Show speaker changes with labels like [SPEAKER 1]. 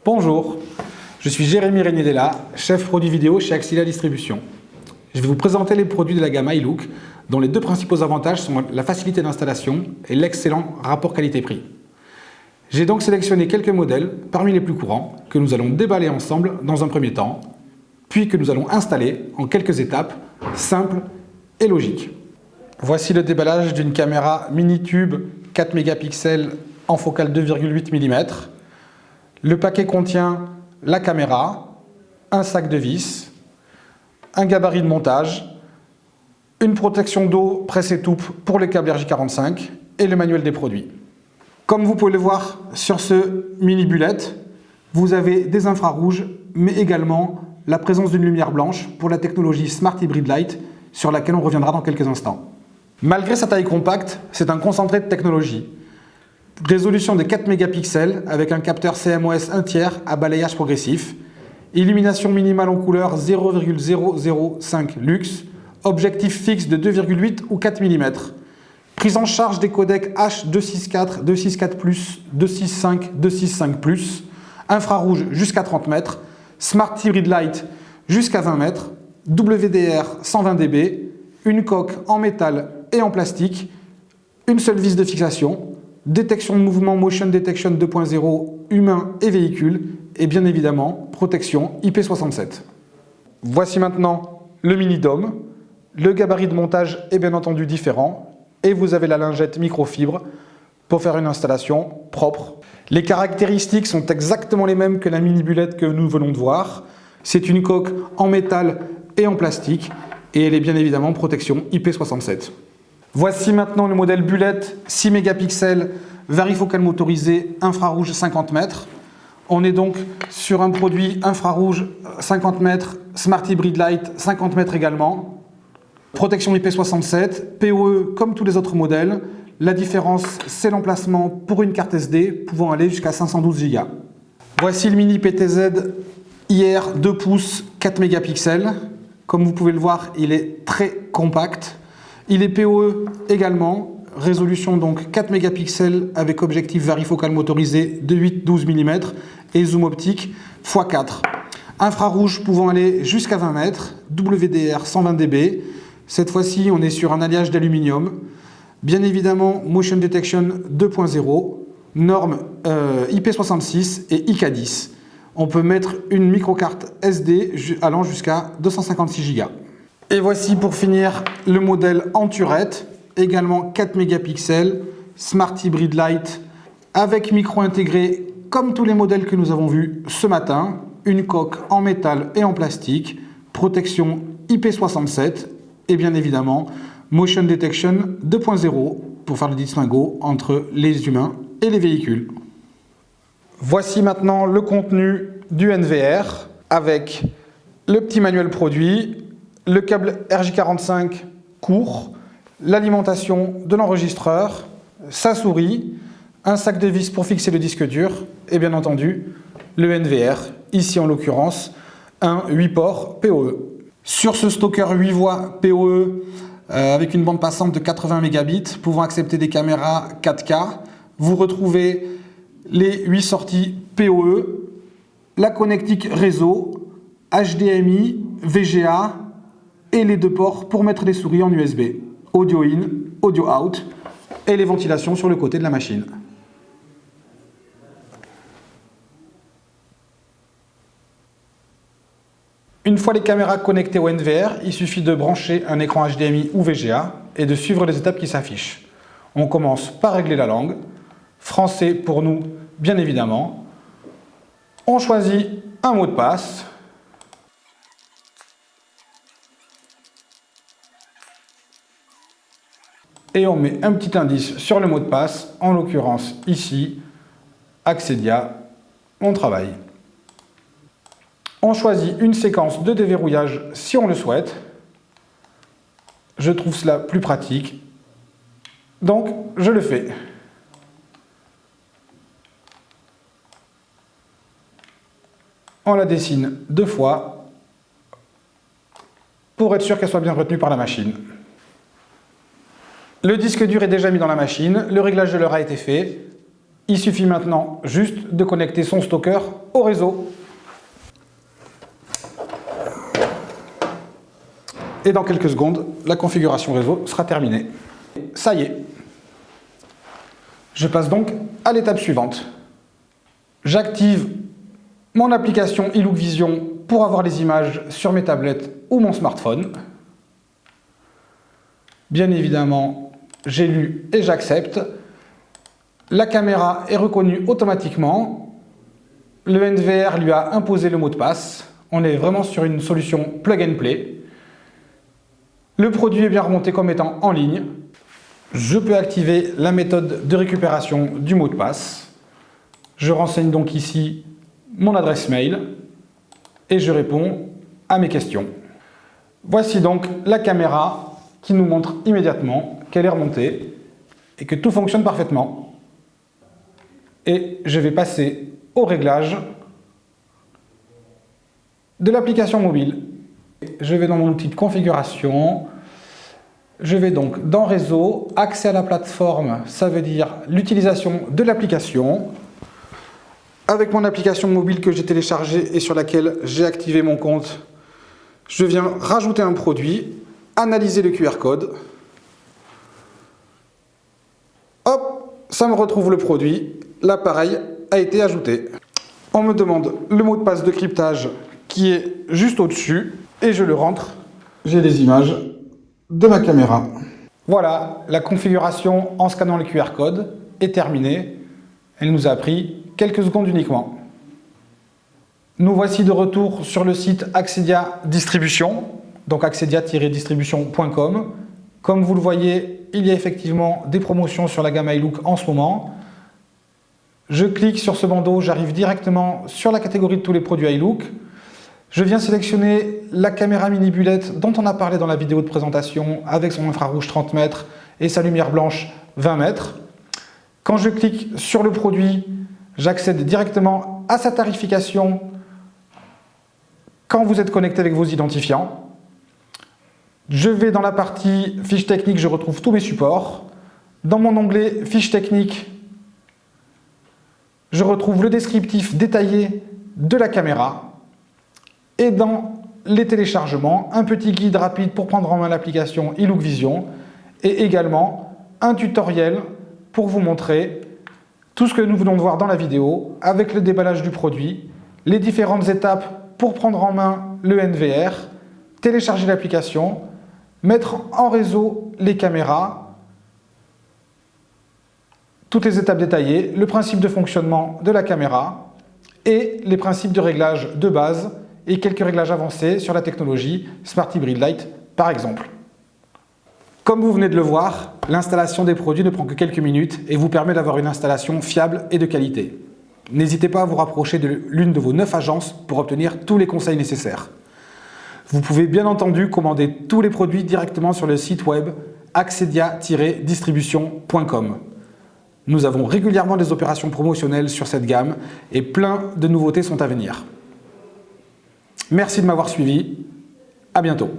[SPEAKER 1] Bonjour, je suis Jérémy Regnedella, chef produit vidéo chez Axilla Distribution. Je vais vous présenter les produits de la gamme iLook, dont les deux principaux avantages sont la facilité d'installation et l'excellent rapport qualité-prix. J'ai donc sélectionné quelques modèles parmi les plus courants que nous allons déballer ensemble dans un premier temps, puis que nous allons installer en quelques étapes simples et logiques. Voici le déballage d'une caméra mini-tube 4 mégapixels en focale 2,8 mm. Le paquet contient la caméra, un sac de vis, un gabarit de montage, une protection d'eau presse étoupe pour les câbles RJ45 et le manuel des produits. Comme vous pouvez le voir sur ce mini bullette, vous avez des infrarouges, mais également la présence d'une lumière blanche pour la technologie Smart Hybrid Light sur laquelle on reviendra dans quelques instants. Malgré sa taille compacte, c'est un concentré de technologie. Résolution de 4 mégapixels avec un capteur CMOS 1/3 à balayage progressif. Illumination minimale en couleur 0,005 lux. Objectif fixe de 2,8 ou 4 mm. Prise en charge des codecs H264, 264+, 265, 265+. Infrarouge jusqu'à 30 mètres. Smart Hybrid Light jusqu'à 20 mètres. WDR 120 dB. Une coque en métal et en plastique. Une seule vis de fixation. Détection de mouvement Motion Detection 2.0 humain et véhicule et bien évidemment protection IP67. Voici maintenant le mini dôme. Le gabarit de montage est bien entendu différent et vous avez la lingette microfibre pour faire une installation propre. Les caractéristiques sont exactement les mêmes que la mini bullette que nous venons de voir. C'est une coque en métal et en plastique et elle est bien évidemment protection IP67. Voici maintenant le modèle bullette 6 mégapixels, varifocale motorisé, infrarouge 50 mètres. On est donc sur un produit infrarouge 50 mètres, Smart Hybrid Light 50 mètres également. Protection IP67, PoE comme tous les autres modèles. La différence, c'est l'emplacement pour une carte SD pouvant aller jusqu'à 512 Go. Voici le mini PTZ IR 2 pouces 4 mégapixels. Comme vous pouvez le voir, il est très compact. Il est PoE également, résolution donc 4 mégapixels avec objectif varifocal motorisé de 8-12 mm et zoom optique x4. Infrarouge pouvant aller jusqu'à 20 mètres, WDR 120 dB. Cette fois-ci, on est sur un alliage d'aluminium. Bien évidemment, Motion Detection 2.0, normes IP66 et IK10. On peut mettre une microcarte SD allant jusqu'à 256 Go. Et voici pour finir le modèle en turette, également 4 mégapixels, Smart Hybrid Light, avec micro intégré comme tous les modèles que nous avons vus ce matin, une coque en métal et en plastique, protection IP67 et bien évidemment Motion Detection 2.0 pour faire le distinguo entre les humains et les véhicules. Voici maintenant le contenu du NVR avec le petit manuel produit, le câble RJ45 court, l'alimentation de l'enregistreur, sa souris, un sac de vis pour fixer le disque dur et bien entendu le NVR, ici en l'occurrence un 8 ports PoE. Sur ce stocker 8 voies PoE avec une bande passante de 80 mégabits pouvant accepter des caméras 4K, vous retrouvez les 8 sorties PoE, la connectique réseau, HDMI, VGA et les 2 ports pour mettre les souris en USB, audio in, audio out et les ventilations sur le côté de la machine. Une fois les caméras connectées au NVR, il suffit de brancher un écran HDMI ou VGA et de suivre les étapes qui s'affichent. On commence par régler la langue, français pour nous bien évidemment. On choisit un mot de passe. Et on met un petit indice sur le mot de passe, en l'occurrence ici, Axedia, on travaille. On choisit une séquence de déverrouillage si on le souhaite. Je trouve cela plus pratique, donc je le fais. On la dessine 2 fois pour être sûr qu'elle soit bien retenue par la machine. Le disque dur est déjà mis dans la machine, le réglage de l'heure a été fait. Il suffit maintenant juste de connecter son stocker au réseau. Et dans quelques secondes, la configuration réseau sera terminée. Ça y est. Je passe donc à l'étape suivante. J'active mon application iLook Vision pour avoir les images sur mes tablettes ou mon smartphone. Bien évidemment, j'ai lu et j'accepte. La caméra est reconnue automatiquement. Le NVR lui a imposé le mot de passe. On est vraiment sur une solution plug and play. Le produit est bien remonté comme étant en ligne. Je peux activer la méthode de récupération du mot de passe. Je renseigne donc ici mon adresse mail et je réponds à mes questions. Voici donc la caméra qui nous montre immédiatement qu'elle est remontée et que tout fonctionne parfaitement. Et je vais passer au réglage de l'application mobile. Je vais dans mon outil de configuration. Je vais donc dans Réseau, accès à la plateforme, ça veut dire l'utilisation de l'application. Avec mon application mobile que j'ai téléchargée et sur laquelle j'ai activé mon compte, je viens rajouter un produit, analyser le QR code. Hop, ça me retrouve le produit. L'appareil a été ajouté. On me demande le mot de passe de cryptage qui est juste au-dessus et je le rentre. J'ai des images de ma caméra. Voilà, la configuration en scannant le QR code est terminée. Elle nous a pris quelques secondes uniquement. Nous voici de retour sur le site Axedia Distribution, donc axedia-distribution.com. Comme vous le voyez, il y a effectivement des promotions sur la gamme iLook en ce moment. Je clique sur ce bandeau, j'arrive directement sur la catégorie de tous les produits iLook. Je viens sélectionner la caméra mini bullet dont on a parlé dans la vidéo de présentation avec son infrarouge 30 mètres et sa lumière blanche 20 mètres. Quand je clique sur le produit, j'accède directement à sa tarification quand vous êtes connecté avec vos identifiants. Je vais dans la partie fiches techniques, je retrouve tous mes supports. Dans mon onglet fiches techniques, je retrouve le descriptif détaillé de la caméra. Et dans les téléchargements, un petit guide rapide pour prendre en main l'application iLook Vision et également un tutoriel pour vous montrer tout ce que nous venons de voir dans la vidéo avec le déballage du produit, les différentes étapes pour prendre en main le NVR, télécharger l'application, mettre en réseau les caméras, toutes les étapes détaillées, le principe de fonctionnement de la caméra et les principes de réglage de base et quelques réglages avancés sur la technologie Smart Hybrid Light par exemple. Comme vous venez de le voir, l'installation des produits ne prend que quelques minutes et vous permet d'avoir une installation fiable et de qualité. N'hésitez pas à vous rapprocher de l'une de vos 9 agences pour obtenir tous les conseils nécessaires. Vous pouvez bien entendu commander tous les produits directement sur le site web axedia-distribution.com. Nous avons régulièrement des opérations promotionnelles sur cette gamme et plein de nouveautés sont à venir. Merci de m'avoir suivi, à bientôt.